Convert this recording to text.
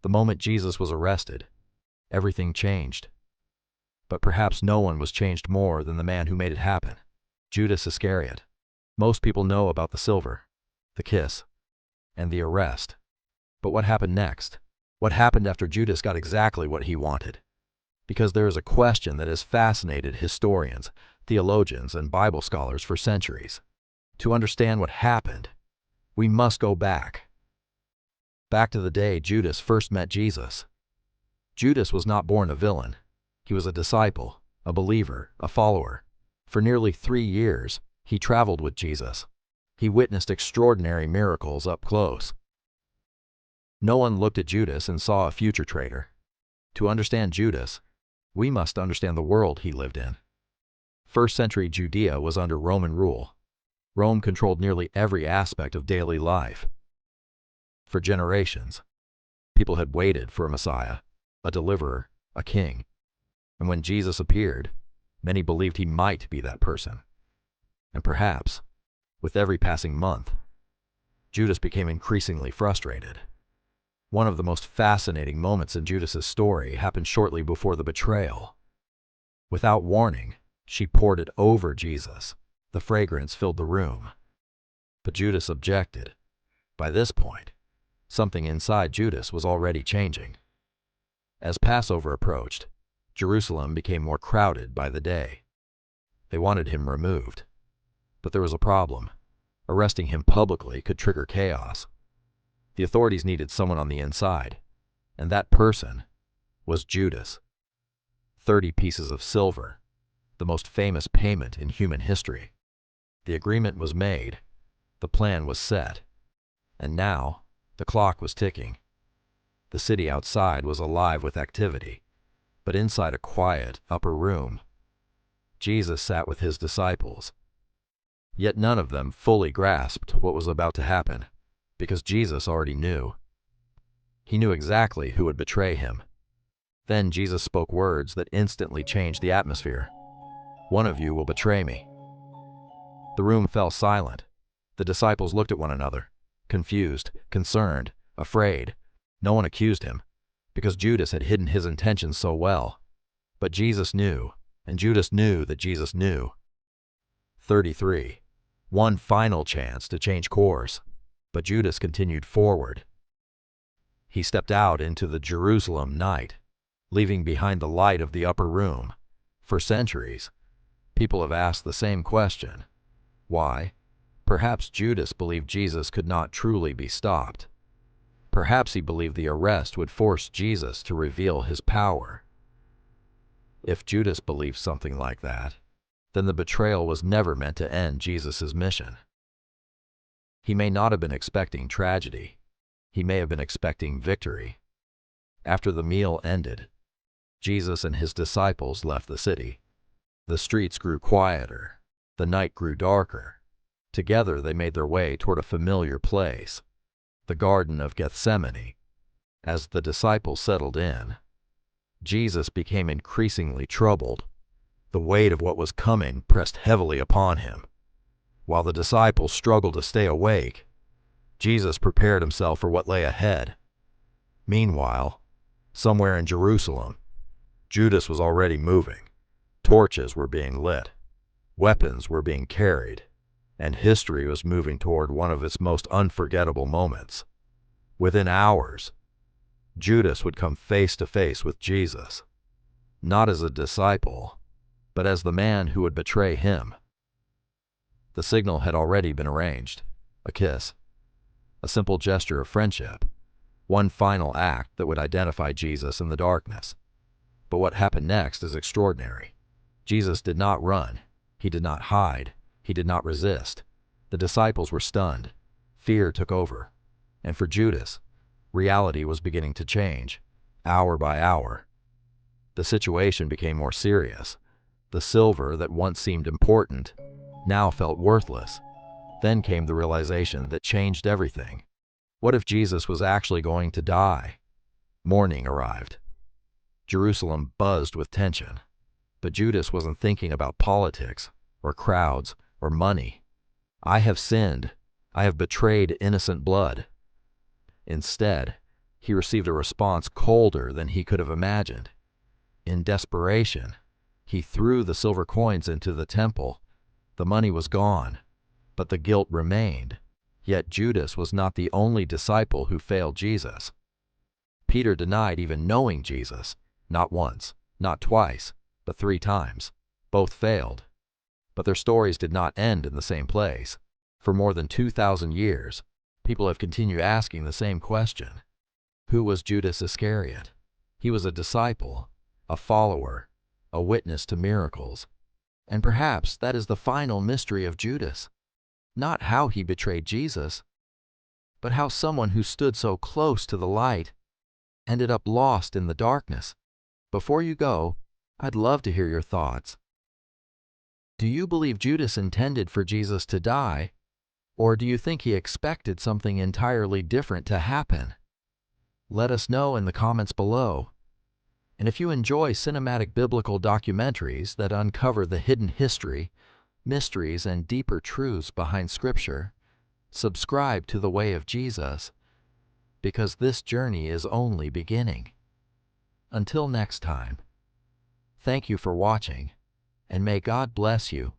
The moment Jesus was arrested, everything changed. But perhaps no one was changed more than the man who made it happen, Judas Iscariot. Most people know about the silver, the kiss, and the arrest. But what happened next? What happened after Judas got exactly what he wanted? Because there is a question that has fascinated historians, theologians, and Bible scholars for centuries. To understand what happened, we must go back to the day Judas first met Jesus. Judas was not born a villain. He was a disciple, a believer, a follower. For nearly 3 years, he traveled with Jesus. He witnessed extraordinary miracles up close. No one looked at Judas and saw a future traitor. To understand Judas, we must understand the world he lived in. First-century Judea was under Roman rule. Rome controlled nearly every aspect of daily life. For generations, people had waited for a Messiah, a deliverer, a king. And when Jesus appeared, many believed he might be that person. And perhaps, with every passing month, Judas became increasingly frustrated. One of the most fascinating moments in Judas's story happened shortly before the betrayal. Without warning, she poured it over Jesus. The fragrance filled the room. But Judas objected. By this point, something inside Judas was already changing. As Passover approached, Jerusalem became more crowded by the day. They wanted him removed. But there was a problem. Arresting him publicly could trigger chaos. The authorities needed someone on the inside, and that person was Judas. 30 pieces of silver, the most famous payment in human history. The agreement was made, the plan was set, and now the clock was ticking. The city outside was alive with activity, but inside a quiet upper room, Jesus sat with his disciples. Yet none of them fully grasped what was about to happen, because Jesus already knew. He knew exactly who would betray him. Then Jesus spoke words that instantly changed the atmosphere. "One of you will betray me." The room fell silent. The disciples looked at one another, confused, concerned, afraid. No one accused him, because Judas had hidden his intentions so well. But Jesus knew, and Judas knew that Jesus knew. 33. One final chance to change course. But Judas continued forward. He stepped out into the Jerusalem night, leaving behind the light of the upper room. For centuries, people have asked the same question. Why? Perhaps Judas believed Jesus could not truly be stopped. Perhaps he believed the arrest would force Jesus to reveal his power. If Judas believed something like that, then the betrayal was never meant to end Jesus' mission. He may not have been expecting tragedy. He may have been expecting victory. After the meal ended, Jesus and his disciples left the city. The streets grew quieter. The night grew darker. Together they made their way toward a familiar place, the Garden of Gethsemane. As the disciples settled in, Jesus became increasingly troubled. The weight of what was coming pressed heavily upon him. While the disciples struggled to stay awake, Jesus prepared himself for what lay ahead. Meanwhile, somewhere in Jerusalem, Judas was already moving. Torches were being lit, weapons were being carried, and history was moving toward one of its most unforgettable moments. Within hours, Judas would come face to face with Jesus, not as a disciple, but as the man who would betray him. The signal had already been arranged. A kiss. A simple gesture of friendship. One final act that would identify Jesus in the darkness. But what happened next is extraordinary. Jesus did not run. He did not hide. He did not resist. The disciples were stunned. Fear took over. And for Judas, reality was beginning to change, hour by hour. The situation became more serious. The silver that once seemed important now felt worthless. Then came the realization that changed everything. What if Jesus was actually going to die? Morning arrived. Jerusalem buzzed with tension. But Judas wasn't thinking about politics, or crowds, or money. I have sinned. I have betrayed innocent blood. Instead, he received a response colder than he could have imagined. In desperation, he threw the silver coins into the temple. The money was gone, but the guilt remained. Yet Judas was not the only disciple who failed Jesus. Peter denied even knowing Jesus, not once, not twice, but 3 times. Both failed. But their stories did not end in the same place. For more than 2,000 years, people have continued asking the same question. Who was Judas Iscariot? He was a disciple, a follower, a witness to miracles. And perhaps that is the final mystery of Judas. Not how he betrayed Jesus, but how someone who stood so close to the light ended up lost in the darkness. Before you go, I'd love to hear your thoughts. Do you believe Judas intended for Jesus to die, or do you think he expected something entirely different to happen? Let us know in the comments below. And if you enjoy cinematic biblical documentaries that uncover the hidden history, mysteries, and deeper truths behind Scripture, subscribe to The Way of Jesus, because this journey is only beginning. Until next time, thank you for watching, and may God bless you.